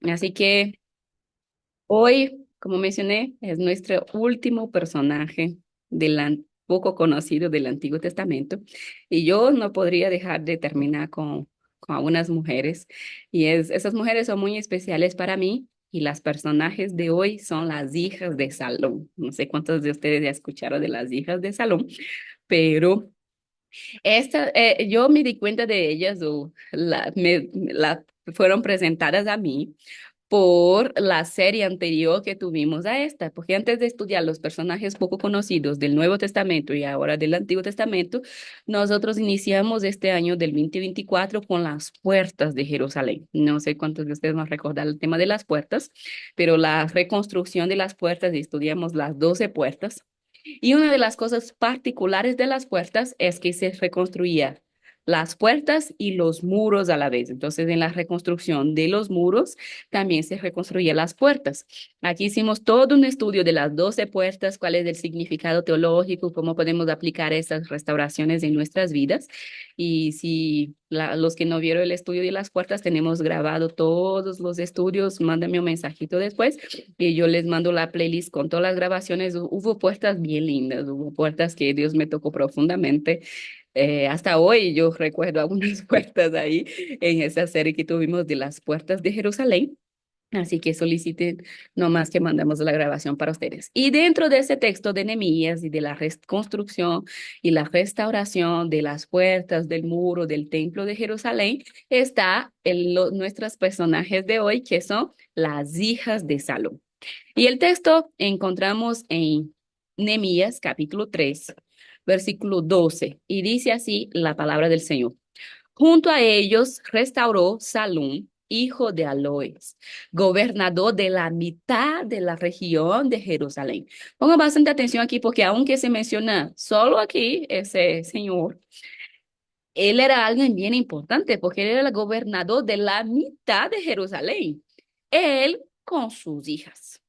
Así que hoy, como mencioné, es nuestro último personaje poco conocido del Antiguo Testamento. Y yo no podría dejar de terminar con algunas mujeres. Esas mujeres son muy especiales para mí. Y las personajes de hoy son las hijas de Salón. No sé cuántos de ustedes ya escucharon de las hijas de Salón, pero yo me di cuenta de ellas fueron presentadas a mí por la serie anterior que tuvimos a esta, porque antes de estudiar los personajes poco conocidos del Nuevo Testamento y ahora del Antiguo Testamento, nosotros iniciamos este año del 2024 con las puertas de Jerusalén. No sé cuántos de ustedes van a recordar el tema de las puertas, pero la reconstrucción de las puertas, y estudiamos las 12 puertas. Y una de las cosas particulares de las puertas es que se reconstruía las puertas y los muros a la vez. Entonces, en la reconstrucción de los muros, también se reconstruían las puertas. Aquí hicimos todo un estudio de las 12 puertas, cuál es el significado teológico, cómo podemos aplicar esas restauraciones en nuestras vidas. Y si los que no vieron el estudio de las puertas, tenemos grabado todos los estudios, mándame un mensajito después y yo les mando la playlist con todas las grabaciones. Hubo puertas bien lindas, hubo puertas que Dios me tocó profundamente. Hasta hoy yo recuerdo algunas puertas ahí en esa serie que tuvimos de las puertas de Jerusalén. Así que soliciten nomás que mandemos la grabación para ustedes. Y dentro de ese texto de Nehemías y de la reconstrucción y la restauración de las puertas, del muro, del templo de Jerusalén, está nuestros personajes de hoy, que son las hijas de Salomón. Y el texto encontramos en Nehemías capítulo 3, versículo 12, y dice así la palabra del Señor. Junto a ellos restauró Salum, hijo de Aloes, gobernador de la mitad de la región de Jerusalén. Ponga bastante atención aquí porque aunque se menciona solo aquí ese señor, él era alguien bien importante porque él era el gobernador de la mitad de Jerusalén. Él con sus hijas.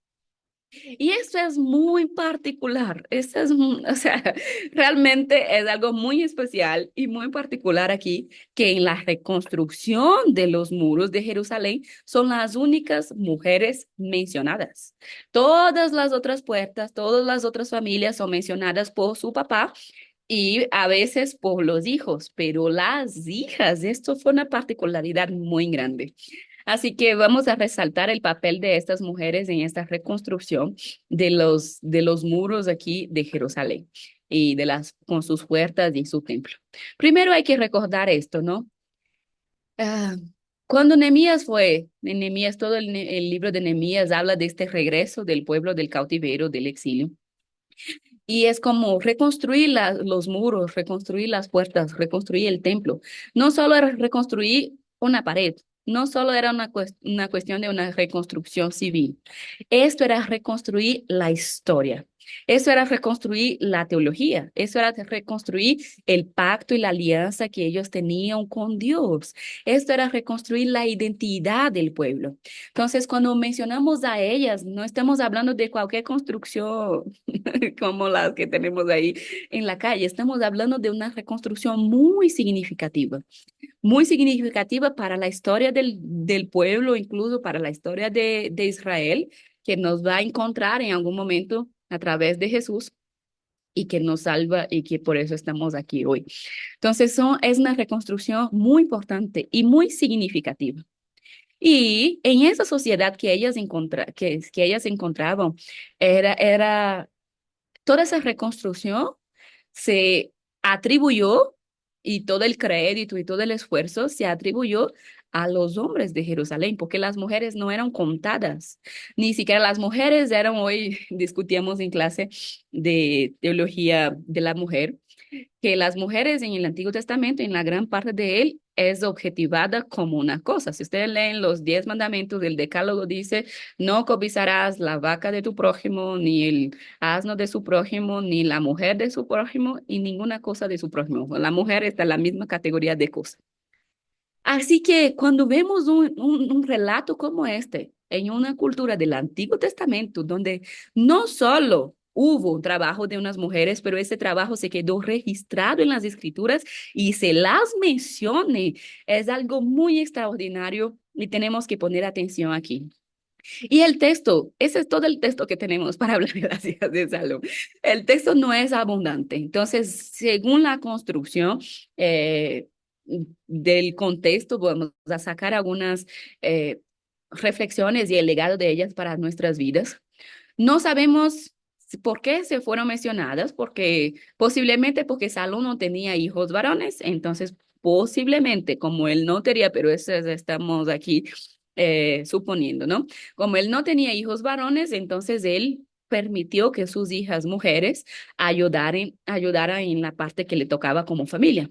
Y esto es muy particular. O sea, realmente es algo muy especial y muy particular aquí, que en la reconstrucción de los muros de Jerusalén son las únicas mujeres mencionadas. Todas las otras puertas, todas las otras familias son mencionadas por su papá y a veces por los hijos, pero las hijas, esto fue una particularidad muy grande. Así que vamos a resaltar el papel de estas mujeres en esta reconstrucción de los muros aquí de Jerusalén y con sus puertas y su templo. Primero hay que recordar esto, ¿no? Ah, cuando Nehemías en Nehemías, todo el libro de Nehemías habla de este regreso del pueblo del cautiverio, del exilio. Y es como reconstruir los muros, reconstruir las puertas, reconstruir el templo. No solo era reconstruir una pared, no solo era una cuestión de una reconstrucción civil. Esto era reconstruir la historia. Eso era reconstruir la teología. Eso era reconstruir el pacto y la alianza que ellos tenían con Dios. Esto era reconstruir la identidad del pueblo. Entonces, cuando mencionamos a ellas, no estamos hablando de cualquier construcción como las que tenemos ahí en la calle. Estamos hablando de una reconstrucción muy significativa para la historia del pueblo, incluso para la historia de Israel, que nos va a encontrar en algún momento a través de Jesús y que nos salva y que por eso estamos aquí hoy. Entonces, es una reconstrucción muy importante y muy significativa. Y en esa sociedad que ellas encontraban, era toda esa reconstrucción se atribuyó y todo el crédito y todo el esfuerzo se atribuyó a los hombres de Jerusalén, porque las mujeres no eran contadas, ni siquiera las mujeres eran, hoy discutíamos en clase de teología de la mujer, que las mujeres en el Antiguo Testamento, en la gran parte de él, es objetivada como una cosa. Si ustedes leen los 10 mandamientos, del Decálogo dice, no codiciarás la vaca de tu prójimo, ni el asno de su prójimo, ni la mujer de su prójimo, y ninguna cosa de su prójimo. La mujer está en la misma categoría de cosas. Así que cuando vemos un relato como este en una cultura del Antiguo Testamento, donde no solo hubo un trabajo de unas mujeres, pero ese trabajo se quedó registrado en las escrituras y se las mencione, es algo muy extraordinario y tenemos que poner atención aquí. Y el texto, ese es todo el texto que tenemos para hablar de las hijas de Salomón. El texto no es abundante. Entonces, según la construcción eh, del contexto, vamos a sacar algunas reflexiones y el legado de ellas para nuestras vidas. No sabemos por qué se fueron mencionadas, porque posiblemente porque Salomón no tenía hijos varones, entonces posiblemente como él no tenía, pero eso estamos aquí suponiendo, ¿no? Como él no tenía hijos varones, entonces él permitió que sus hijas mujeres ayudaran en la parte que le tocaba como familia.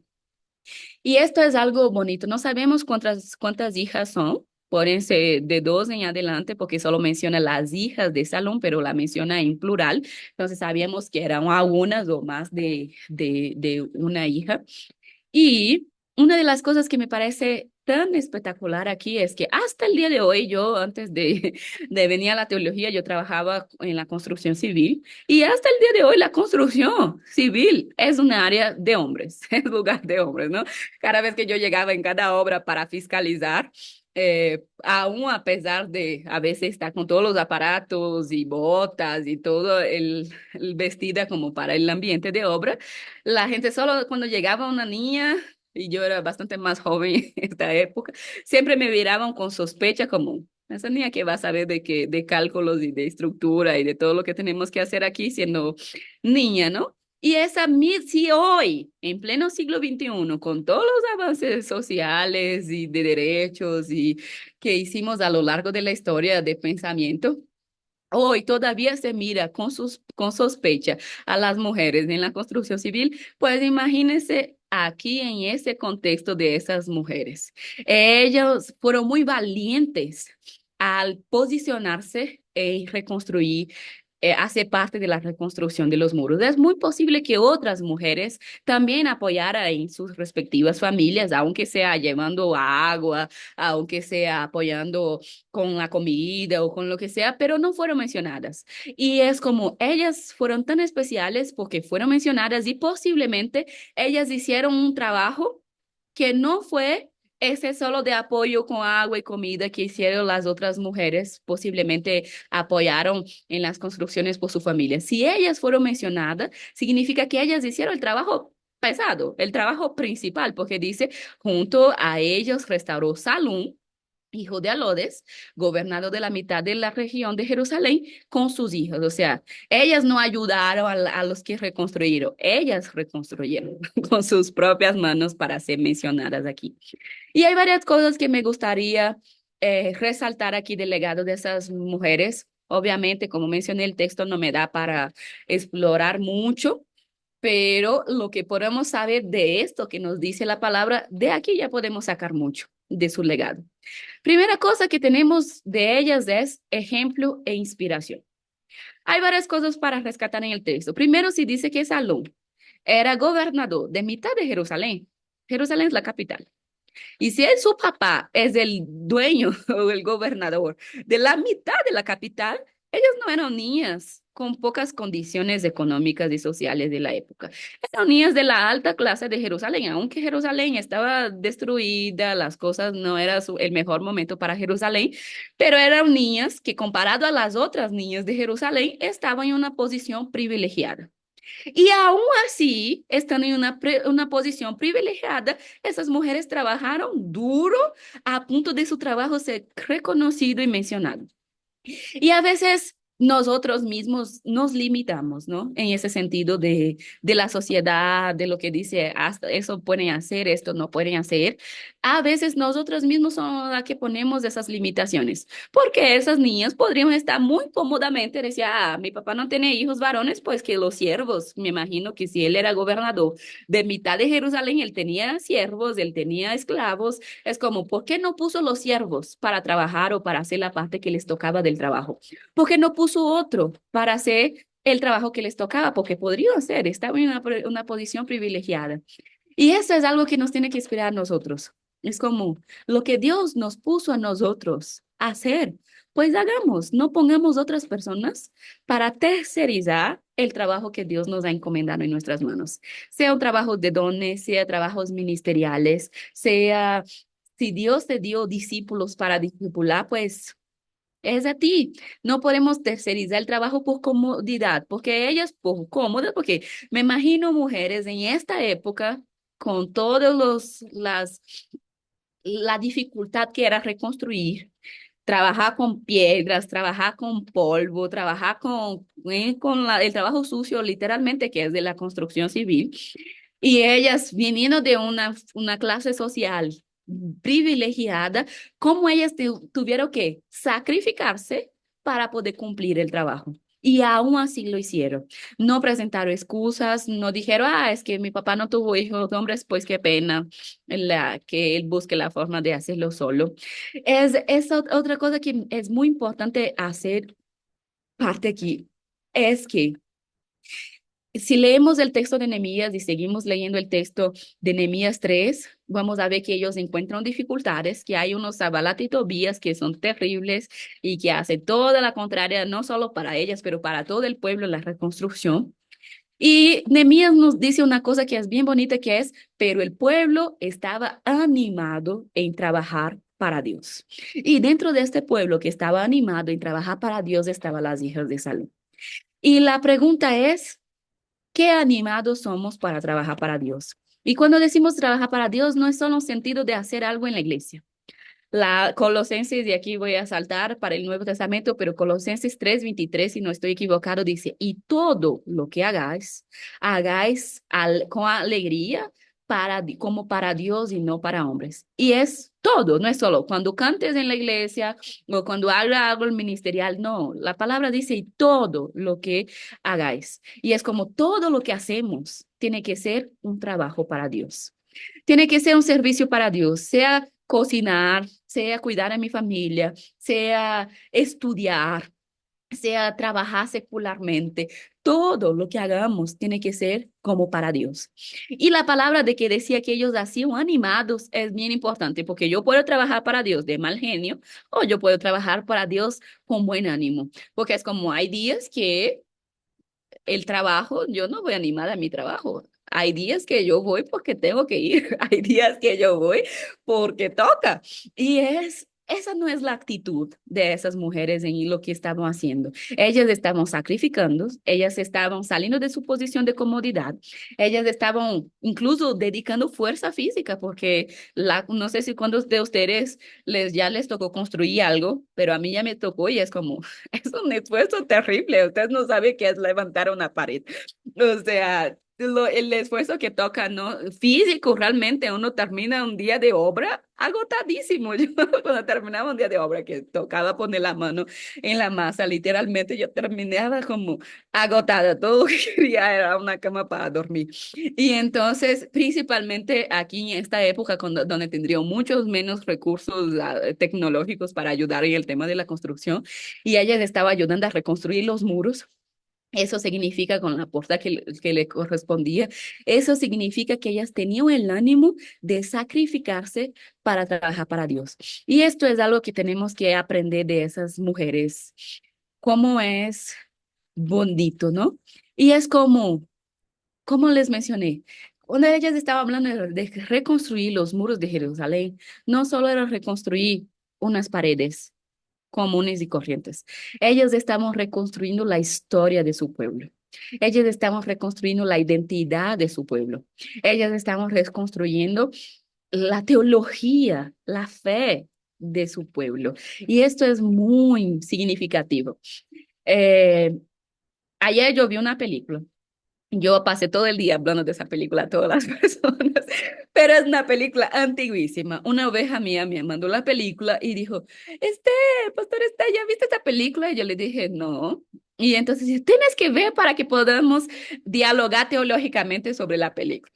Y esto es algo bonito. No sabemos cuántas hijas son. Pueden ser de dos en adelante porque solo menciona las hijas de Salón, pero la menciona en plural. Entonces sabíamos que eran algunas o más de una hija. Y una de las cosas que me parece tan espectacular aquí es que hasta el día de hoy, yo antes de venir a la teología, yo trabajaba en la construcción civil y hasta el día de hoy la construcción civil es una área de hombres, es lugar de hombres, ¿no? Cada vez que yo llegaba en cada obra para fiscalizar, aún a pesar de a veces estar con todos los aparatos y botas y todo el vestida como para el ambiente de obra, la gente solo cuando llegaba una niña, y yo era bastante más joven en esta época, siempre me miraban con sospecha como, esa niña que va a saber de cálculos y de estructura y de todo lo que tenemos que hacer aquí siendo niña, ¿no? Y si hoy, en pleno siglo XXI, con todos los avances sociales y de derechos y que hicimos a lo largo de la historia de pensamiento, hoy todavía se mira con sospecha a las mujeres en la construcción civil, pues imagínense aquí en ese contexto de esas mujeres. Ellos fueron muy valientes al posicionarse y reconstruir, hace parte de la reconstrucción de los muros. Es muy posible que otras mujeres también apoyaran en sus respectivas familias, aunque sea llevando agua, aunque sea apoyando con la comida o con lo que sea, pero no fueron mencionadas. Y es como ellas fueron tan especiales porque fueron mencionadas y posiblemente ellas hicieron un trabajo que no fue ese solo de apoyo con agua y comida que hicieron las otras mujeres, posiblemente apoyaron en las construcciones por su familia. Si ellas fueron mencionadas, significa que ellas hicieron el trabajo pesado, el trabajo principal, porque dice, junto a ellos restauró Salún, hijo de Alodes, gobernador de la mitad de la región de Jerusalén, con sus hijos. O sea, ellas no ayudaron a los que reconstruyeron, ellas reconstruyeron con sus propias manos para ser mencionadas aquí. Y hay varias cosas que me gustaría resaltar aquí del legado de esas mujeres. Obviamente, como mencioné, el texto no me da para explorar mucho, pero lo que podemos saber de esto que nos dice la palabra, de aquí ya podemos sacar mucho de su legado. Primera cosa que tenemos de ellas es ejemplo e inspiración. Hay varias cosas para rescatar en el texto. Primero, si dice que Salón era gobernador de mitad de Jerusalén. Jerusalén es la capital. Y si su papá es el dueño o el gobernador de la mitad de la capital, ellas no eran niñas con pocas condiciones económicas y sociales de la época. Eran niñas de la alta clase de Jerusalén, aunque Jerusalén estaba destruida, las cosas no era el mejor momento para Jerusalén, pero eran niñas que comparado a las otras niñas de Jerusalén estaban en una posición privilegiada. Y aún así, estando en una posición privilegiada, esas mujeres trabajaron duro a punto de su trabajo ser reconocido y mencionado. Y a veces nosotros mismos nos limitamos, ¿no? En ese sentido de la sociedad, de lo que dice, hasta eso pueden hacer, esto no pueden hacer. A veces nosotros mismos somos las que ponemos esas limitaciones, porque esas niñas podrían estar muy cómodamente, decía, mi papá no tiene hijos varones, pues que los siervos, me imagino que si él era gobernador de mitad de Jerusalén, él tenía siervos, él tenía esclavos, es como, ¿por qué no puso los siervos para trabajar o para hacer la parte que les tocaba del trabajo? Porque no puso otro para hacer el trabajo que les tocaba, porque podría hacer, estaba en una posición privilegiada. Y eso es algo que nos tiene que inspirar a nosotros. Es como lo que Dios nos puso a nosotros a hacer, pues hagamos, no pongamos otras personas para tercerizar el trabajo que Dios nos ha encomendado en nuestras manos. Sea un trabajo de dones, sea trabajos ministeriales, sea si Dios te dio discípulos para discipular, pues es a ti. No podemos tercerizar el trabajo por comodidad, porque ellas por cómodas, porque me imagino mujeres en esta época con todos la dificultad que era reconstruir, trabajar con piedras, trabajar con polvo, trabajar con el trabajo sucio, literalmente, que es de la construcción civil. Y ellas, viniendo de una clase social privilegiada, cómo ellas tuvieron que sacrificarse para poder cumplir el trabajo. Y aún así lo hicieron. No presentaron excusas, no dijeron, ah, es que mi papá no tuvo hijos hombres, pues qué pena que él busque la forma de hacerlo solo. Otra cosa que es muy importante hacer parte aquí, es que si leemos el texto de Nehemías y seguimos leyendo el texto de Nehemías 3, vamos a ver que ellos encuentran dificultades, que hay unos Sanbalat y Tobías que son terribles y que hacen toda la contraria, no solo para ellas, pero para todo el pueblo en la reconstrucción. Y Nehemías nos dice una cosa que es bien bonita, que es, pero el pueblo estaba animado en trabajar para Dios. Y dentro de este pueblo que estaba animado en trabajar para Dios estaban las hijas de Salomón. Y la pregunta es, qué animados somos para trabajar para Dios. Y cuando decimos trabajar para Dios, no es solo un sentido de hacer algo en la iglesia. La Colosenses, y aquí voy a saltar para el Nuevo Testamento, pero Colosenses 3:23, si no estoy equivocado, dice, y todo lo que hagáis, con alegría como para Dios y no para hombres. Y es todo, no es solo cuando cantes en la iglesia o cuando haga algo ministerial, no, la palabra dice y todo lo que hagáis. Y es como todo lo que hacemos tiene que ser un trabajo para Dios. Tiene que ser un servicio para Dios, sea cocinar, sea cuidar a mi familia, sea estudiar, sea trabajar secularmente. Todo lo que hagamos tiene que ser como para Dios. Y la palabra de que decía que ellos hacían animados es bien importante, porque yo puedo trabajar para Dios de mal genio o yo puedo trabajar para Dios con buen ánimo, porque es como hay días que el trabajo, yo no voy animada a mi trabajo. Hay días que yo voy porque tengo que ir, hay días que yo voy porque toca. Esa no es la actitud de esas mujeres en lo que estaban haciendo. Ellas estaban sacrificando, ellas estaban saliendo de su posición de comodidad, ellas estaban incluso dedicando fuerza física, porque no sé si cuando de ustedes ya les tocó construir algo, pero a mí ya me tocó y es como, es un esfuerzo terrible. Usted no sabe qué es levantar una pared. O sea, el esfuerzo que toca, ¿no? Físico, realmente uno termina un día de obra agotadísimo. Yo cuando terminaba un día de obra que tocaba poner la mano en la masa, literalmente yo terminaba como agotada. Todo lo que quería era una cama para dormir. Y entonces, principalmente aquí en esta época, donde tendrían muchos menos recursos tecnológicos para ayudar en el tema de la construcción, y ella estaba ayudando a reconstruir los muros. Eso significa con la puerta que le correspondía, eso significa que ellas tenían el ánimo de sacrificarse para trabajar para Dios. Y esto es algo que tenemos que aprender de esas mujeres, cómo es bonito, ¿no? Y es como les mencioné, cuando ellas estaban hablando de reconstruir los muros de Jerusalén, no solo era reconstruir unas paredes comunes y corrientes. Ellos estaban reconstruyendo la historia de su pueblo. Ellos estaban reconstruyendo la identidad de su pueblo. Ellos estaban reconstruyendo la teología, la fe de su pueblo. Y esto es muy significativo. Eh, Ayer yo vi una película. Yo pasé todo el día hablando de esa película a todas las personas, pero es una película antiguísima. Una oveja mía me mandó la película y dijo, pastor, ¿ya viste esta película? Y yo le dije, no. Y entonces dice, tienes que ver para que podamos dialogar teológicamente sobre la película.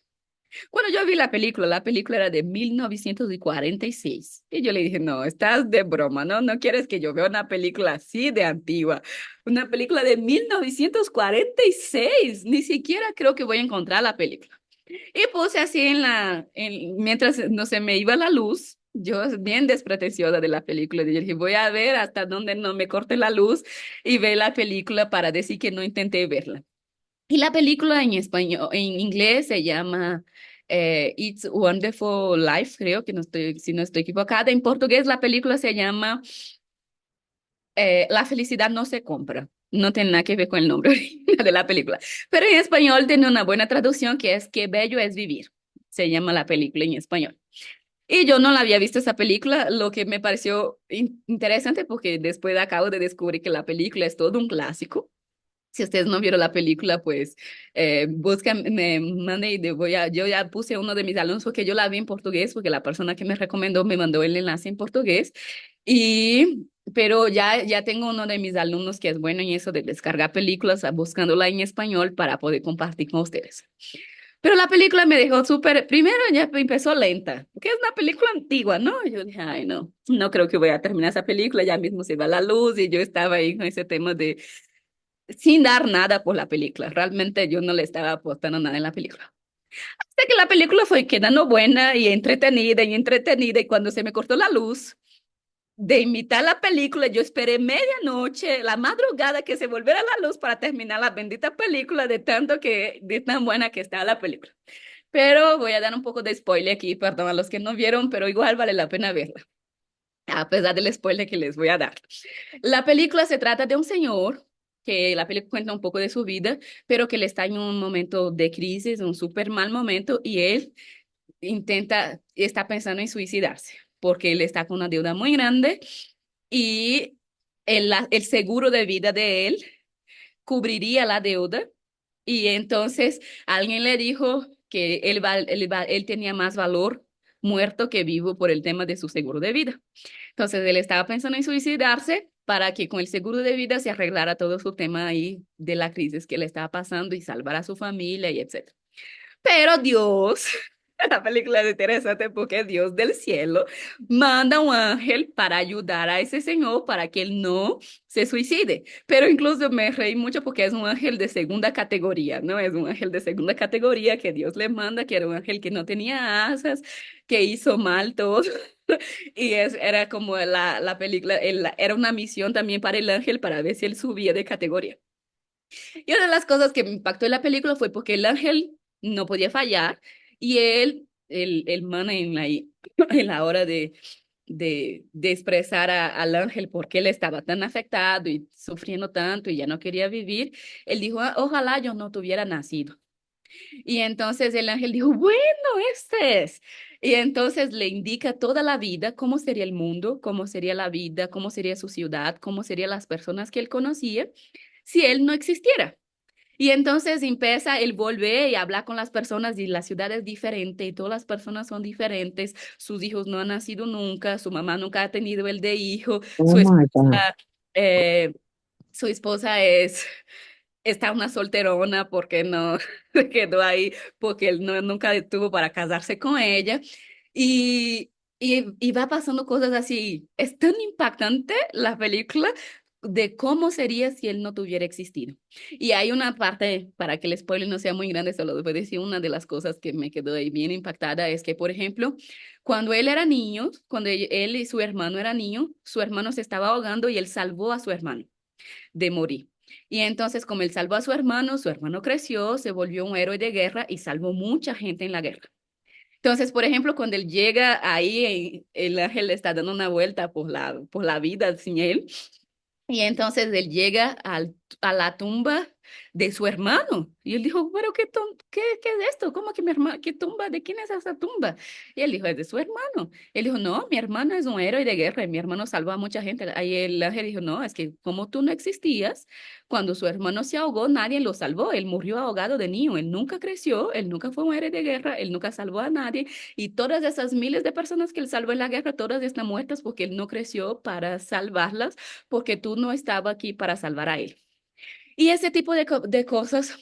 Cuando yo vi la película era de 1946. Y yo le dije, no, estás de broma, ¿no? No quieres que yo vea una película así de antigua. Una película de 1946. Ni siquiera creo que voy a encontrar la película. Y puse así mientras no se me iba la luz. Yo bien despretensiosa de la película. Y yo dije, voy a ver hasta donde no me corte la luz y ver la película para decir que no intenté verla. Y la película en español, en inglés se llama It's Wonderful Life, creo que no estoy, si no estoy equivocada. En portugués la película se llama La felicidad no se compra. No tiene nada que ver con el nombre original de la película. Pero en español tiene una buena traducción que es Qué bello es vivir. Se llama la película en español. Y yo no la había visto esa película, lo que me pareció interesante porque después acabo de descubrir que la película es todo un clásico. Si ustedes no vieron la película, pues buscan, me manden y yo ya puse uno de mis alumnos porque yo la vi en portugués, porque la persona que me recomendó me mandó el enlace en portugués. Pero ya tengo uno de mis alumnos que es bueno en eso de descargar películas, buscándola en español para poder compartir con ustedes. Pero la película me dejó súper, primero ya empezó lenta, porque es una película antigua, ¿no? Yo dije, ay, no, no creo que voy a terminar esa película, ya mismo se va la luz y yo estaba ahí con ese tema de sin dar nada por la película. Realmente yo no le estaba apostando nada en la película. Hasta que la película fue quedando buena y entretenida, y cuando se me cortó la luz de imitar la película, yo esperé medianoche, la madrugada que se volviera la luz para terminar la bendita película de tan buena que estaba la película. Pero voy a dar un poco de spoiler aquí, perdón a los que no vieron, pero igual vale la pena verla, a pesar del spoiler que les voy a dar. La película se trata de un señor que la película cuenta un poco de su vida, pero que él está en un momento de crisis, un súper mal momento, y él está pensando en suicidarse, porque él está con una deuda muy grande y el seguro de vida de él cubriría la deuda, y entonces alguien le dijo que él tenía más valor muerto que vivo por el tema de su seguro de vida. Entonces él estaba pensando en suicidarse para que con el seguro de vida se arreglara todo su tema ahí de la crisis que le estaba pasando y salvar a su familia y etcétera. Pero Dios, la película es interesante porque Dios del cielo manda un ángel para ayudar a ese señor para que él no se suicide. Pero incluso me reí mucho porque es un ángel de segunda categoría, ¿no? Es un ángel de segunda categoría que Dios le manda, que era un ángel que no tenía asas, que hizo mal todo. Era como la película, era una misión también para el ángel para ver si él subía de categoría. Y una de las cosas que me impactó en la película fue porque el ángel no podía fallar y el man en la hora de expresar al ángel por qué él estaba tan afectado y sufriendo tanto y ya no quería vivir, él dijo, "Ah, ojalá yo no tuviera nacido". Y entonces el ángel dijo, bueno, este es. Y entonces le indica toda la vida, cómo sería el mundo, cómo sería la vida, cómo sería su ciudad, cómo serían las personas que él conocía si él no existiera. Y entonces empieza el volver y hablar con las personas y la ciudad es diferente y todas las personas son diferentes. Sus hijos no han nacido nunca, su mamá nunca ha tenido el de hijo, Oh my God. eh, su esposa está una solterona porque no se quedó ahí, porque él no, nunca tuvo para casarse con ella. Y va pasando cosas así. Es tan impactante la película de cómo sería si él no tuviera existido. Y hay una parte, para que el spoiler no sea muy grande, solo voy a decir una de las cosas que me quedó ahí bien impactada, es que, por ejemplo, cuando él era niño, cuando él y su hermano eran niños, su hermano se estaba ahogando y él salvó a su hermano de morir. Y entonces, como él salvó a su hermano creció, se volvió un héroe de guerra y salvó mucha gente en la guerra. Entonces, por ejemplo, cuando él llega ahí, el ángel le está dando una vuelta por la vida sin él, y entonces él llega a la tumba de su hermano. Y él dijo, pero ¿qué es esto? ¿Cómo que mi hermano? ¿Qué tumba? ¿De quién es esa tumba? Y él dijo, es de su hermano. Él dijo, no, mi hermano es un héroe de guerra y mi hermano salvó a mucha gente. Ahí el ángel dijo, no, es que como tú no existías, cuando su hermano se ahogó, nadie lo salvó. Él murió ahogado de niño. Él nunca creció, él nunca fue un héroe de guerra, él nunca salvó a nadie. Y todas esas miles de personas que él salvó en la guerra, todas están muertas porque él no creció para salvarlas, porque tú no estabas aquí para salvar a él. Y ese tipo de cosas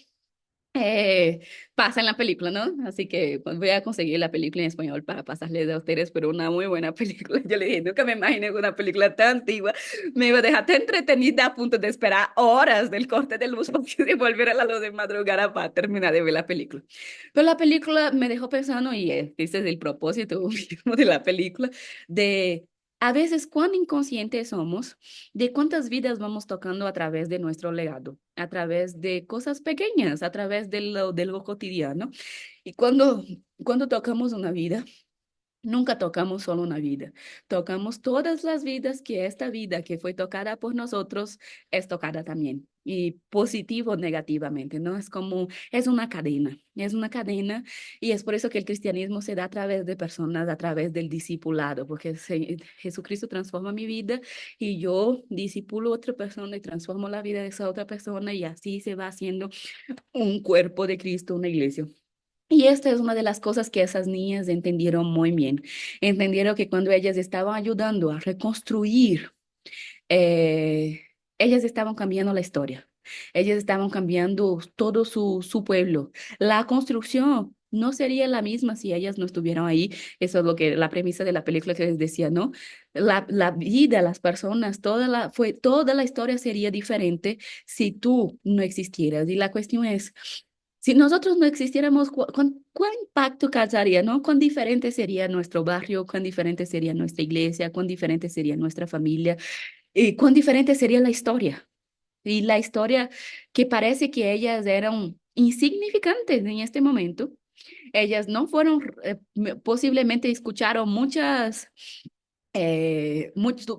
eh, pasa en la película, ¿no? Así que pues, voy a conseguir la película en español para pasarles a ustedes, pero una muy buena película. Yo le dije, nunca me imaginé que una película tan antigua me iba a dejar tan entretenida a punto de esperar horas del corte de luz porque se volviera a la luz de madrugada para terminar de ver la película. Pero la película me dejó pensando, y ese es el propósito mismo de la película, de A veces, cuán inconscientes somos de cuántas vidas vamos tocando a través de nuestro legado, a través de cosas pequeñas, a través de lo cotidiano. Y cuando tocamos una vida, nunca tocamos solo una vida, tocamos todas las vidas que esta vida que fue tocada por nosotros es tocada también. Y positivo o negativamente, ¿no? Es una cadena y es por eso que el cristianismo se da a través de personas, a través del discipulado, porque Jesucristo transforma mi vida y yo discipulo a otra persona y transformo la vida de esa otra persona y así se va haciendo un cuerpo de Cristo, una iglesia. Y esta es una de las cosas que esas niñas entendieron muy bien. Entendieron que cuando ellas estaban ayudando a reconstruir, eh, ellas estaban cambiando la historia. Ellas estaban cambiando todo su pueblo. La construcción no sería la misma si ellas no estuvieran ahí. Eso es lo que la premisa de la película que les decía, ¿no? La vida, las personas, toda la historia sería diferente si tú no existieras. Y la cuestión es, si nosotros no existiéramos, ¿cuán impacto causaría, no? ¿Cuán diferente sería nuestro barrio? ¿Cuán diferente sería nuestra iglesia? ¿Cuán diferente sería nuestra familia? ¿Y cuán diferente sería la historia? Y la historia que parece que ellas eran insignificantes en este momento. Ellas no fueron, posiblemente escucharon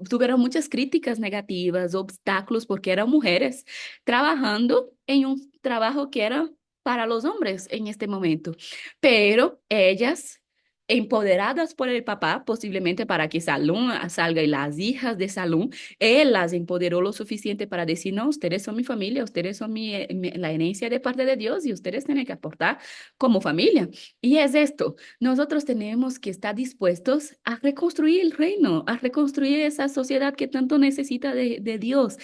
tuvieron muchas críticas negativas, obstáculos, porque eran mujeres trabajando en un trabajo que era para los hombres en este momento. Pero ellas, empoderadas por el papá, posiblemente para que Salón salga y las hijas de Salón, él las empoderó lo suficiente para decir, no, ustedes son mi familia, ustedes son la herencia de parte de Dios y ustedes tienen que aportar como familia. Y es esto. Nosotros tenemos que estar dispuestos a reconstruir el reino, a reconstruir esa sociedad que tanto necesita de Dios,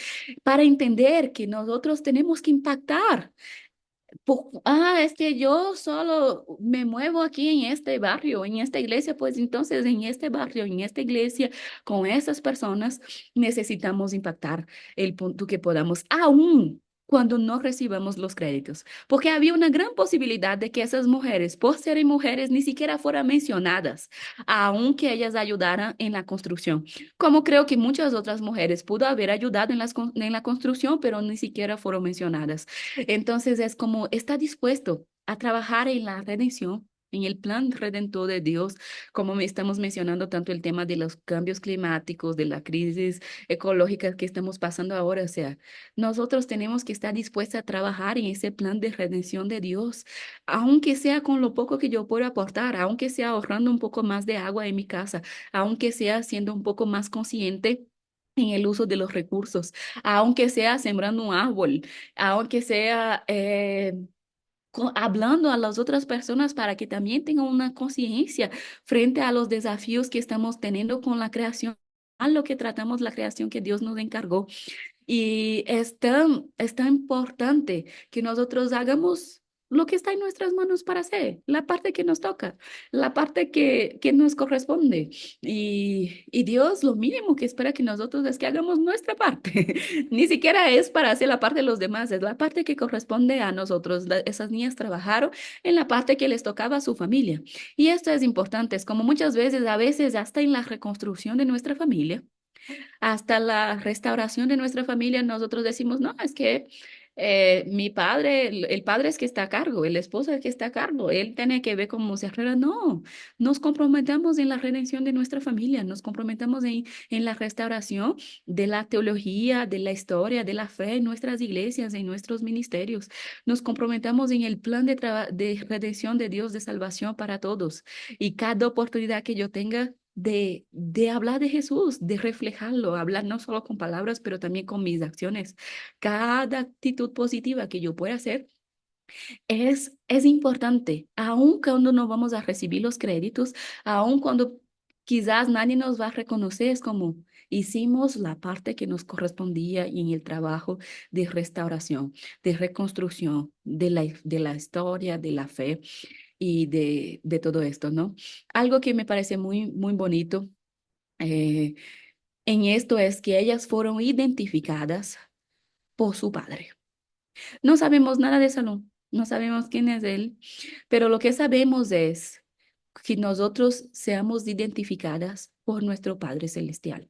para entender que nosotros tenemos que impactar. Es que yo solo me muevo aquí en este barrio, en esta iglesia, pues entonces en este barrio, en esta iglesia, con esas personas, necesitamos impactar el punto que podamos, aún cuando no recibamos los créditos, porque había una gran posibilidad de que esas mujeres, por ser mujeres, ni siquiera fueran mencionadas, aunque ellas ayudaran en la construcción, como creo que muchas otras mujeres pudo haber ayudado en la construcción, pero ni siquiera fueron mencionadas. Entonces es como está dispuesto a trabajar en la redención, en el plan redentor de Dios, como estamos mencionando tanto el tema de los cambios climáticos, de la crisis ecológica que estamos pasando ahora. O sea, nosotros tenemos que estar dispuestos a trabajar en ese plan de redención de Dios, aunque sea con lo poco que yo puedo aportar, aunque sea ahorrando un poco más de agua en mi casa, aunque sea siendo un poco más consciente en el uso de los recursos, aunque sea sembrando un árbol, aunque sea hablando a las otras personas para que también tengan una conciencia frente a los desafíos que estamos teniendo con la creación, a lo que tratamos la creación que Dios nos encargó. Y es tan importante que nosotros hagamos lo que está en nuestras manos para hacer, la parte que nos toca, la parte que nos corresponde. Y Dios lo mínimo que espera que nosotros es que hagamos nuestra parte. Ni siquiera es para hacer la parte de los demás, es la parte que corresponde a nosotros. Esas niñas trabajaron en la parte que les tocaba a su familia. Y esto es importante, es como muchas veces, a veces hasta en la reconstrucción de nuestra familia hasta la restauración de nuestra familia, nosotros decimos, no, es que mi padre, el padre es que está a cargo, el esposo es que está a cargo, él tiene que ver cómo se arregla. No, nos comprometamos en la redención de nuestra familia, nos comprometamos en la restauración de la teología, de la historia, de la fe en nuestras iglesias, en nuestros ministerios. Nos comprometamos en el plan de redención de Dios, de salvación para todos. Y cada oportunidad que yo tenga de hablar de Jesús, de reflejarlo, hablar no solo con palabras, pero también con mis acciones. Cada actitud positiva que yo pueda hacer es importante, aun cuando no vamos a recibir los créditos, aun cuando quizás nadie nos va a reconocer, es como hicimos la parte que nos correspondía en el trabajo de restauración, de reconstrucción de la historia, de la fe y de todo esto, ¿no? Algo que me parece muy bonito eh, en esto es que ellas fueron identificadas por su padre. No sabemos nada de Salón, no sabemos quién es él, pero lo que sabemos es que nosotros seamos identificadas por nuestro Padre Celestial,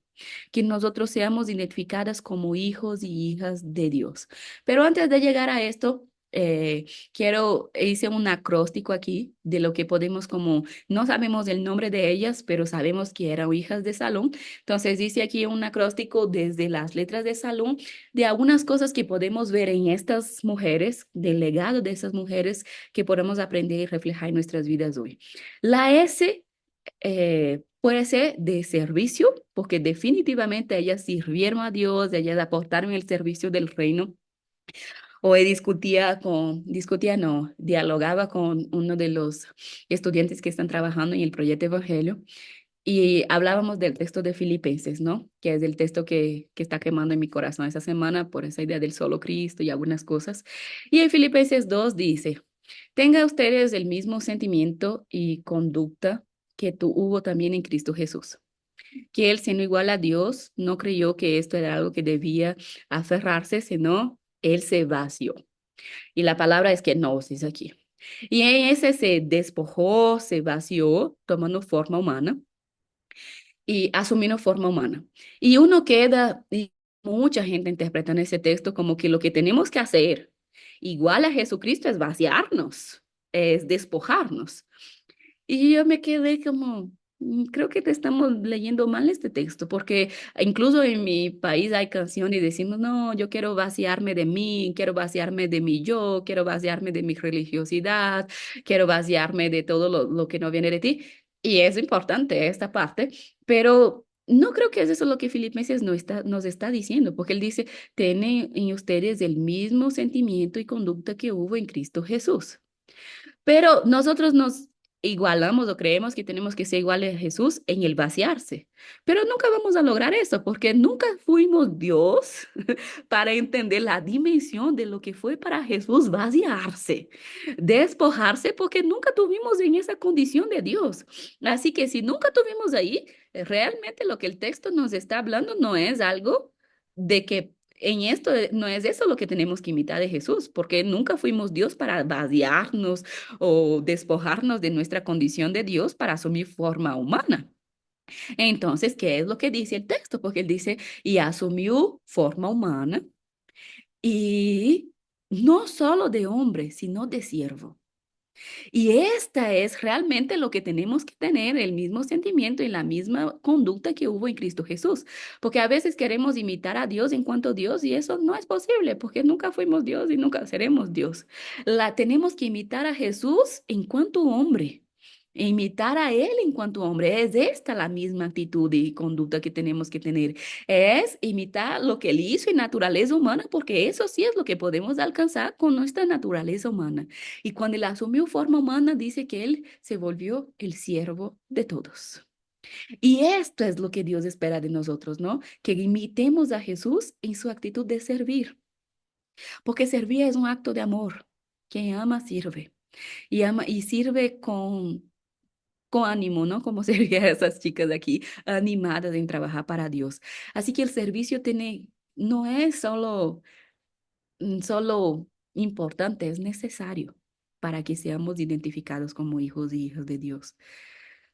que nosotros seamos identificadas como hijos y hijas de Dios. Pero antes de llegar a esto, hice un acróstico aquí de lo que podemos como, no sabemos el nombre de ellas, pero sabemos que eran hijas de Salón. Entonces dice aquí un acróstico desde las letras de Salón de algunas cosas que podemos ver en estas mujeres, del legado de esas mujeres que podemos aprender y reflejar en nuestras vidas hoy. La S puede ser de servicio, porque definitivamente ellas sirvieron a Dios, ellas aportaron el servicio del reino. Hoy discutía no, dialogaba con uno de los estudiantes que están trabajando en el proyecto Evangelio y hablábamos del texto de Filipenses, ¿no? Que es el texto que está quemando en mi corazón esa semana por esa idea del solo Cristo y algunas cosas. Y en Filipenses 2 dice, tenga ustedes el mismo sentimiento y conducta que hubo también en Cristo Jesús, que él siendo igual a Dios no creyó que esto era algo que debía aferrarse, sino él se vació. Y la palabra es que no, dice aquí. Y en ese se despojó, se vació, tomando forma humana y asumiendo forma humana. Y uno queda, y mucha gente interpreta en ese texto como que lo que tenemos que hacer, igual a Jesucristo, es vaciarnos, es despojarnos. Y yo me quedé como, creo que te estamos leyendo mal este texto, porque incluso en mi país hay canciones y decimos, no, yo quiero vaciarme de mí, quiero vaciarme de mi yo, quiero vaciarme de mi religiosidad, quiero vaciarme de todo lo que no viene de ti. Y es importante esta parte, pero no creo que es eso lo que Filipenses nos está diciendo, porque él dice, tienen en ustedes el mismo sentimiento y conducta que hubo en Cristo Jesús. Pero nosotros nos igualamos o creemos que tenemos que ser iguales a Jesús en el vaciarse. Pero nunca vamos a lograr eso porque nunca fuimos Dios para entender la dimensión de lo que fue para Jesús vaciarse, despojarse, porque nunca tuvimos en esa condición de Dios. Así que si nunca tuvimos ahí, realmente lo que el texto nos está hablando no es algo de que en esto no es eso lo que tenemos que imitar de Jesús, porque nunca fuimos Dios para vaciarnos o despojarnos de nuestra condición de Dios para asumir forma humana. Entonces, ¿qué es lo que dice el texto? Porque él dice, y asumió forma humana y no solo de hombre, sino de siervo. Y esta es realmente lo que tenemos que tener, el mismo sentimiento y la misma conducta que hubo en Cristo Jesús. Porque a veces queremos imitar a Dios en cuanto a Dios y eso no es posible porque nunca fuimos Dios y nunca seremos Dios. La tenemos que imitar a Jesús en cuanto hombre. E imitar a Él en cuanto hombre. Es esta la misma actitud y conducta que tenemos que tener. Es imitar lo que Él hizo en naturaleza humana, porque eso sí es lo que podemos alcanzar con nuestra naturaleza humana. Y cuando él asumió forma humana, dice que él se volvió el siervo de todos. Y esto es lo que Dios espera de nosotros, ¿no? Que imitemos a Jesús en su actitud de servir, porque servir es un acto de amor. Quien ama, sirve. Y ama y sirve con ánimo, ¿no? Como serían esas chicas de aquí, animadas en trabajar para Dios. Así que el servicio tiene, no es solo importante, es necesario para que seamos identificados como hijos y hijas de Dios.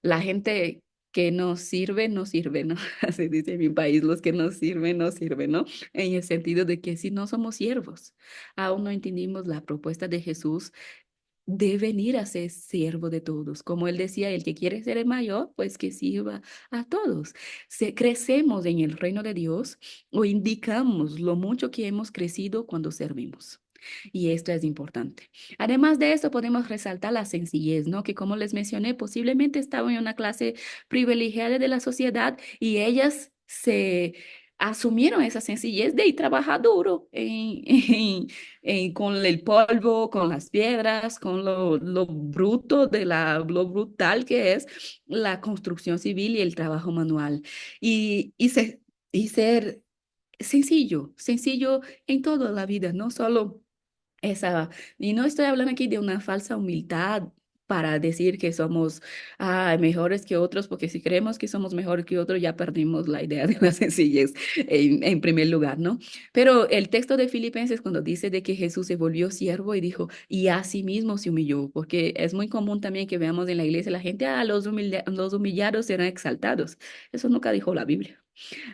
La gente que nos sirve, no sirve, ¿no? Así dice en mi país, los que nos sirven, no sirven, ¿no? En el sentido de que si no somos siervos, aún no entendimos la propuesta de Jesús de venir a ser siervo de todos. Como él decía, el que quiere ser el mayor, pues que sirva a todos. Crecemos en el reino de Dios o indicamos lo mucho que hemos crecido cuando servimos. Y esto es importante. Además de eso, podemos resaltar la sencillez, ¿no? Que como les mencioné, posiblemente estaban en una clase privilegiada de la sociedad y ellas se asumieron esa sencillez de ir trabajar duro con el polvo, con las piedras, con lo bruto lo brutal que es la construcción civil y el trabajo manual. Y ser sencillo, sencillo en toda la vida, no solo esa, y no estoy hablando aquí de una falsa humildad para decir que somos mejores que otros, porque si creemos que somos mejor que otros, ya perdimos la idea de la sencillez en primer lugar, ¿no? Pero el texto de Filipenses cuando dice de que Jesús se volvió siervo y dijo, y a sí mismo se humilló, porque es muy común también que veamos en la iglesia la gente, los humillados serán exaltados. Eso nunca dijo la Biblia.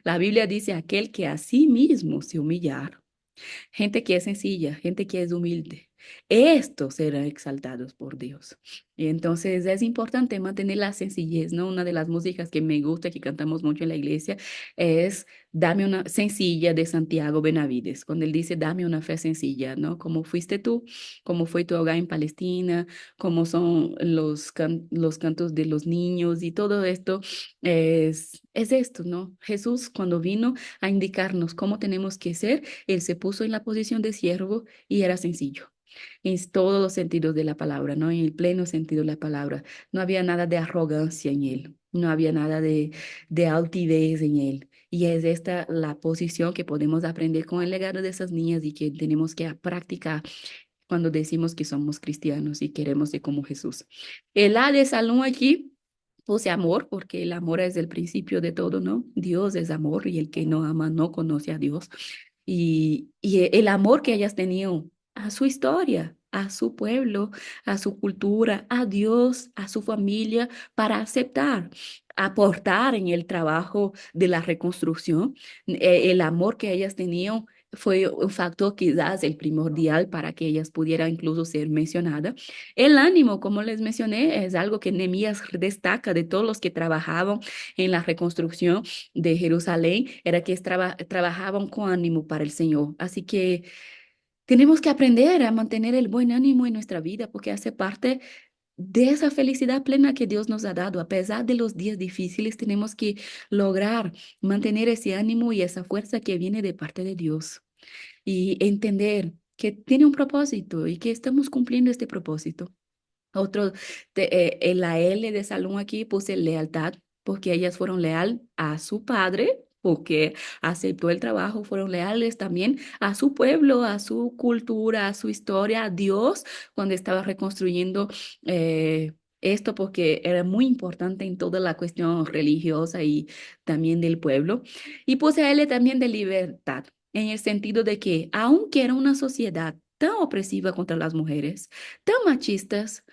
La Biblia dice aquel que a sí mismo se humillar, gente que es sencilla, gente que es humilde. Estos serán exaltados por Dios. Y entonces es importante mantener la sencillez, ¿no? Una de las músicas que me gusta, que cantamos mucho en la iglesia, es Dame una sencilla de Santiago Benavides, cuando él dice, dame una fe sencilla, ¿no? Como fuiste tú, como fue tu hogar en Palestina, como son los cantos de los niños y todo esto, es esto, ¿no? Jesús cuando vino a indicarnos cómo tenemos que ser, él se puso en la posición de siervo y era sencillo en todos los sentidos de la palabra, ¿no? En el pleno sentido de la palabra. No había nada de arrogancia en él, no había nada de altivez en él. Y es esta la posición que podemos aprender con el legado de esas niñas y que tenemos que practicar cuando decimos que somos cristianos y queremos ser como Jesús. El A de Salón aquí puse amor, porque el amor es el principio de todo, ¿no? Dios es amor y el que no ama no conoce a Dios. Y el amor que ellas tenían a su historia, a su pueblo, a su cultura, a Dios, a su familia, para aceptar, aportar en el trabajo de la reconstrucción. El amor que ellas tenían fue un factor quizás el primordial para que ellas pudieran incluso ser mencionadas. El ánimo, como les mencioné, es algo que Nehemías destaca de todos los que trabajaban en la reconstrucción de Jerusalén, era que trabajaban con ánimo para el Señor. Así que tenemos que aprender a mantener el buen ánimo en nuestra vida porque hace parte de esa felicidad plena que Dios nos ha dado. A pesar de los días difíciles, tenemos que lograr mantener ese ánimo y esa fuerza que viene de parte de Dios y entender que tiene un propósito y que estamos cumpliendo este propósito. Otro, en la L de salón aquí puse lealtad, porque ellas fueron leal a su padre, porque aceptó el trabajo, fueron leales también a su pueblo, a su cultura, a su historia, a Dios, cuando estaba reconstruyendo esto, porque era muy importante en toda la cuestión religiosa y también del pueblo. Y puse a L también de libertad, en el sentido de que, aunque era una sociedad tan opresiva contra las mujeres, tan machistas,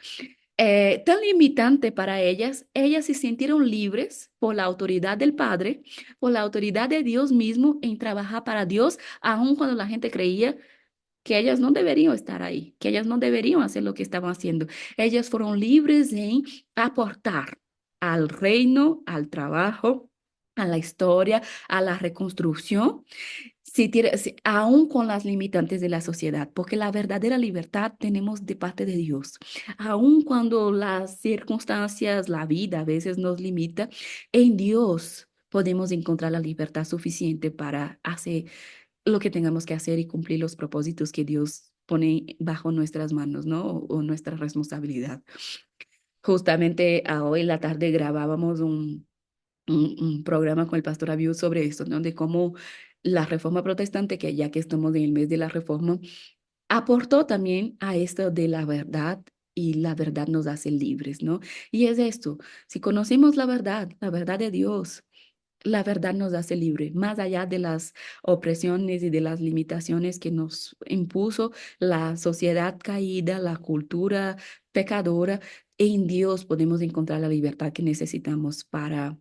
tan limitante para ellas se sintieron libres por la autoridad del Padre, por la autoridad de Dios mismo en trabajar para Dios, aun cuando la gente creía que ellas no deberían estar ahí, que ellas no deberían hacer lo que estaban haciendo. Ellas fueron libres en aportar al reino, al trabajo, a la historia, a la reconstrucción aún con las limitantes de la sociedad, porque la verdadera libertad tenemos de parte de Dios. Aún cuando las circunstancias, la vida a veces nos limita, en Dios podemos encontrar la libertad suficiente para hacer lo que tengamos que hacer y cumplir los propósitos que Dios pone bajo nuestras manos, ¿no? O nuestra responsabilidad. Justamente hoy en la tarde grabábamos un programa con el pastor Abiud sobre esto, ¿no? De cómo la reforma protestante, que ya que estamos en el mes de la reforma, aportó también a esto de la verdad y la verdad nos hace libres, ¿no? Y es esto, si conocemos la verdad de Dios, la verdad nos hace libre, más allá de las opresiones y de las limitaciones que nos impuso la sociedad caída, la cultura pecadora. En Dios podemos encontrar la libertad que necesitamos para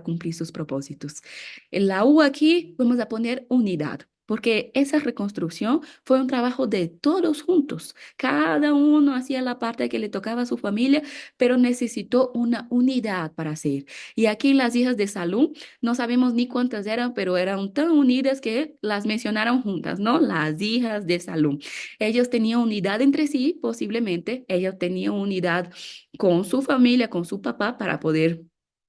cumplir sus propósitos. En la U aquí vamos a poner unidad, porque esa reconstrucción fue un trabajo de todos juntos. Cada uno hacía la parte que le tocaba a su familia, pero necesitó una unidad para hacer. Y aquí las hijas de Salón, no sabemos ni cuántas eran, pero eran tan unidas que las mencionaron juntas, ¿no? Las hijas de Salón. Ellos tenían unidad entre sí, posiblemente. Ellos tenían unidad con su familia, con su papá, para poder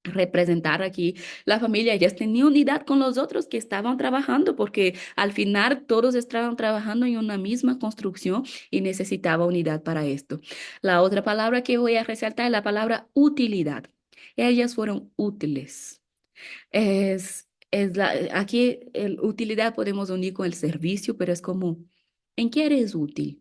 representar aquí la familia. Ellas tenían unidad con los otros que estaban trabajando, porque al final todos estaban trabajando en una misma construcción y necesitaba unidad para esto. La otra palabra que voy a resaltar es la palabra utilidad. Ellas fueron útiles. Aquí el utilidad podemos unir con el servicio, pero es como, ¿en qué eres útil?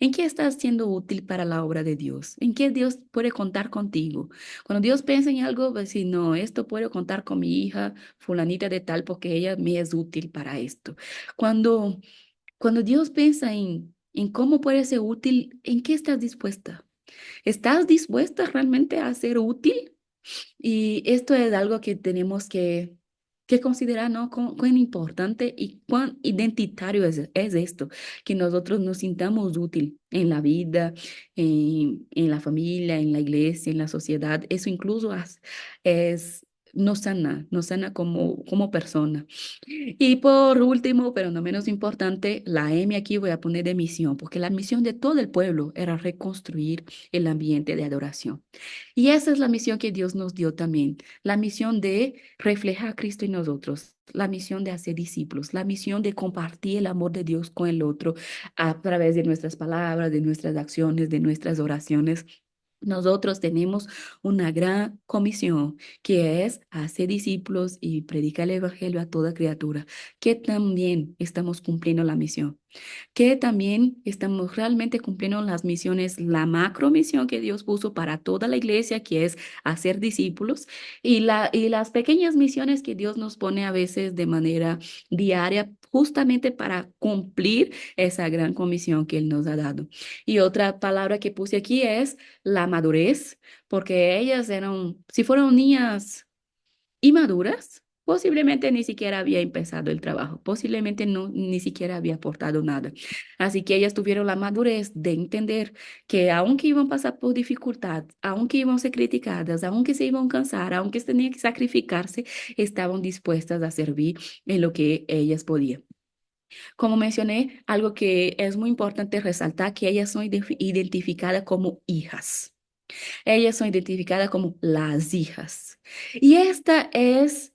¿En qué estás siendo útil para la obra de Dios? ¿En qué Dios puede contar contigo? Cuando Dios piensa en algo, va a decir, no, esto puedo contar con mi hija fulanita de tal porque ella me es útil para esto. Cuando, cuando Dios piensa en cómo puede ser útil, ¿en qué estás dispuesta? ¿Estás dispuesta realmente a ser útil? Y esto es algo que tenemos que considerar, ¿no? Cuán importante y cuán identitario es esto, que nosotros nos sintamos útil en la vida, en la familia, en la iglesia, en la sociedad. Eso incluso nos sana como persona. Y por último, pero no menos importante, la M aquí voy a poner de misión, porque la misión de todo el pueblo era reconstruir el ambiente de adoración. Y esa es la misión que Dios nos dio también, la misión de reflejar a Cristo en nosotros, la misión de hacer discípulos, la misión de compartir el amor de Dios con el otro a través de nuestras palabras, de nuestras acciones, de nuestras oraciones. Nosotros tenemos una gran comisión que es hacer discípulos y predicar el evangelio a toda criatura, que también estamos cumpliendo la misión, que también estamos realmente cumpliendo las misiones, la macro misión que Dios puso para toda la iglesia, que es hacer discípulos, y las pequeñas misiones que Dios nos pone a veces de manera diaria, justamente para cumplir esa gran comisión que Él nos ha dado. Y otra palabra que puse aquí es la madurez, porque ellas eran, si fueron niñas inmaduras, posiblemente ni siquiera había empezado el trabajo, posiblemente no, ni siquiera había aportado nada. Así que ellas tuvieron la madurez de entender que aunque iban a pasar por dificultad, aunque iban a ser criticadas, aunque se iban a cansar, aunque tenían que sacrificarse, estaban dispuestas a servir en lo que ellas podían. Como mencioné, algo que es muy importante resaltar, que ellas son identificadas como hijas. Ellas son identificadas como las hijas. Y esta es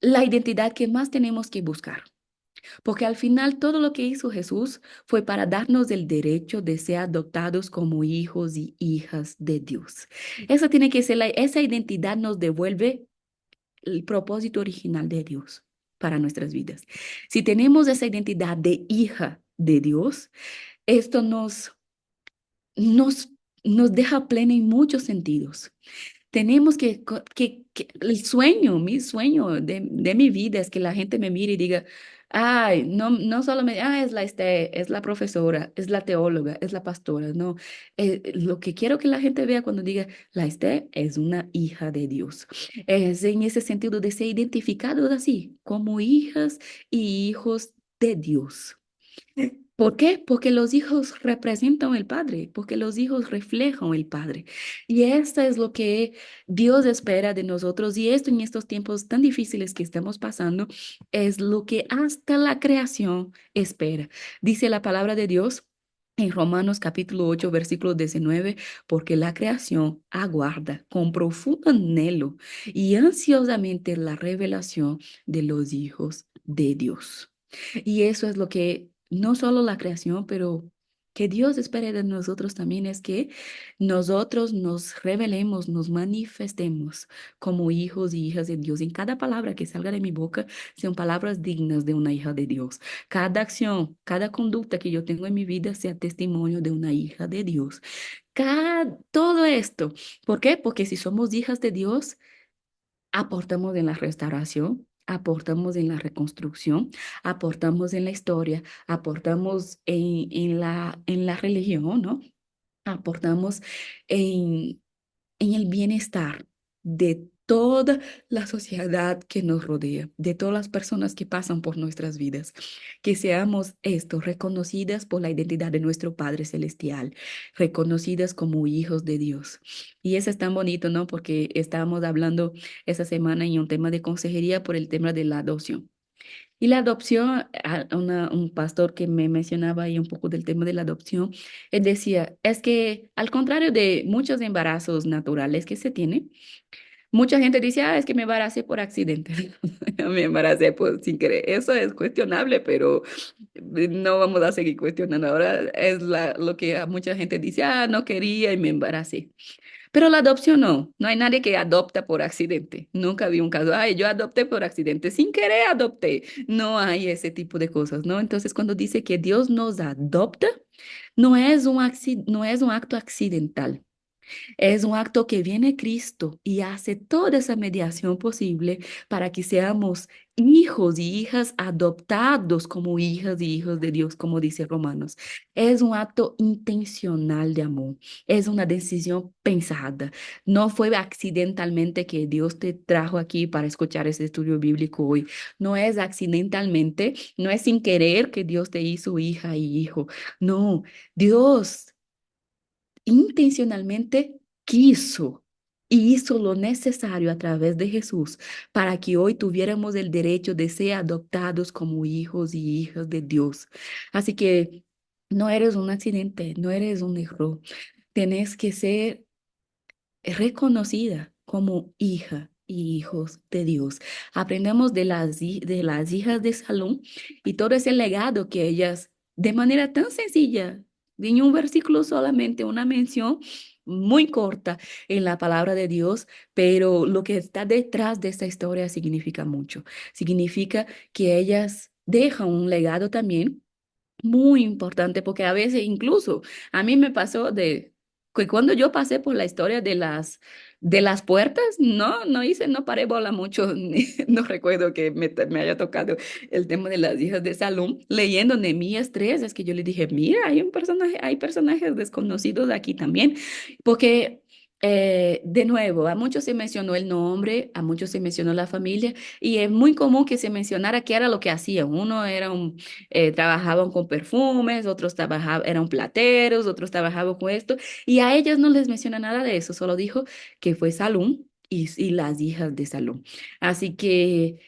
la identidad que más tenemos que buscar, porque al final todo lo que hizo Jesús fue para darnos el derecho de ser adoptados como hijos y hijas de Dios. Esa tiene que ser esa identidad nos devuelve el propósito original de Dios para nuestras vidas. Si tenemos esa identidad de hija de Dios, esto nos, nos deja plena en muchos sentidos. Tenemos que el sueño, mi sueño de mi vida es que la gente me mire y diga, ay, no, no solo es es la profesora, es la teóloga, es la pastora, no. Lo que quiero que la gente vea cuando diga, la Esté es una hija de Dios. Es en ese sentido de ser identificados así, como hijas y hijos de Dios. ¿Por qué? Porque los hijos representan el Padre, porque los hijos reflejan el Padre. Y esto es lo que Dios espera de nosotros. Y esto en estos tiempos tan difíciles que estamos pasando es lo que hasta la creación espera. Dice la palabra de Dios en Romanos capítulo 8, versículo 19, porque la creación aguarda con profundo anhelo y ansiosamente la revelación de los hijos de Dios. Y eso es lo que no solo la creación, pero que Dios espera de nosotros también es que nosotros nos revelemos, nos manifestemos como hijos y hijas de Dios. En cada palabra que salga de mi boca sean palabras dignas de una hija de Dios. Cada acción, cada conducta que yo tengo en mi vida sea testimonio de una hija de Dios. Todo esto. ¿Por qué? Porque si somos hijas de Dios, aportamos en la restauración, aportamos en la reconstrucción, aportamos en la historia, aportamos en la religión, ¿no? Aportamos en, en el bienestar de toda la sociedad que nos rodea, de todas las personas que pasan por nuestras vidas. Que seamos esto, reconocidas por la identidad de nuestro Padre Celestial, reconocidas como hijos de Dios. Y eso es tan bonito, ¿no? Porque estábamos hablando esa semana en un tema de consejería por el tema de la adopción. Y la adopción, un pastor que me mencionaba ahí un poco del tema de la adopción, él decía, es que al contrario de muchos embarazos naturales que se tienen, mucha gente dice, es que me embaracé por accidente, me embaracé sin querer. Eso es cuestionable, pero no vamos a seguir cuestionando. Ahora es lo que mucha gente dice, no quería y me embaracé. Pero la adopción no, no hay nadie que adopta por accidente. Nunca vi un caso, ay, yo adopté por accidente, sin querer adopté. No hay ese tipo de cosas, ¿no? Entonces, cuando dice que Dios nos adopta, no es un acto accidental. Es un acto que viene Cristo y hace toda esa mediación posible para que seamos hijos y hijas adoptados como hijas y hijos de Dios, como dice Romanos. Es un acto intencional de amor, es una decisión pensada. No fue accidentalmente que Dios te trajo aquí para escuchar ese estudio bíblico hoy. No es accidentalmente, no es sin querer que Dios te hizo hija y hijo. No, Dios intencionalmente quiso y hizo lo necesario a través de Jesús para que hoy tuviéramos el derecho de ser adoptados como hijos y hijas de Dios. Así que no eres un accidente, no eres un error. Tienes que ser reconocida como hija y hijos de Dios. Aprendemos de las hijas de Salón y todo ese legado que ellas, de manera tan sencilla, en un versículo solamente, una mención muy corta en la palabra de Dios, pero lo que está detrás de esta historia significa mucho. Significa que ellas dejan un legado también muy importante porque a veces incluso a mí me pasó de que cuando yo pasé por la historia de las puertas, no paré bola mucho, no recuerdo que me haya tocado el tema de las hijas de Salón, leyendo Nehemías 3, es que yo le dije, mira, hay personajes desconocidos aquí también, porque de nuevo, a muchos se mencionó el nombre, a muchos se mencionó la familia, y es muy común que se mencionara qué era lo que hacían. Uno era trabajaban con perfumes, otros eran plateros, otros trabajaban con esto, y a ellas no les menciona nada de eso, solo dijo que fue Salum y las hijas de Salum. Así que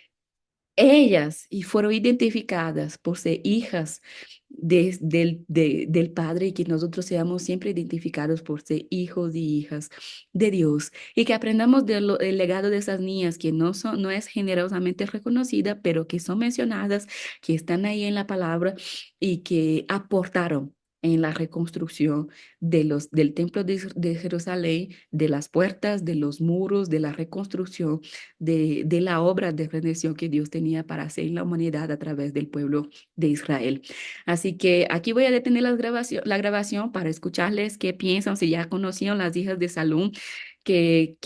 ellas y fueron identificadas por ser hijas del Padre y que nosotros seamos siempre identificados por ser hijos y hijas de Dios y que aprendamos del legado de esas niñas que no es generosamente reconocida, pero que son mencionadas, que están ahí en la palabra y que aportaron en la reconstrucción del templo de Jerusalén, de las puertas, de los muros, de la reconstrucción de la obra de redención que Dios tenía para hacer en la humanidad a través del pueblo de Israel. Así que aquí voy a detener la grabación para escucharles qué piensan, si ya conocían las hijas de Salum, que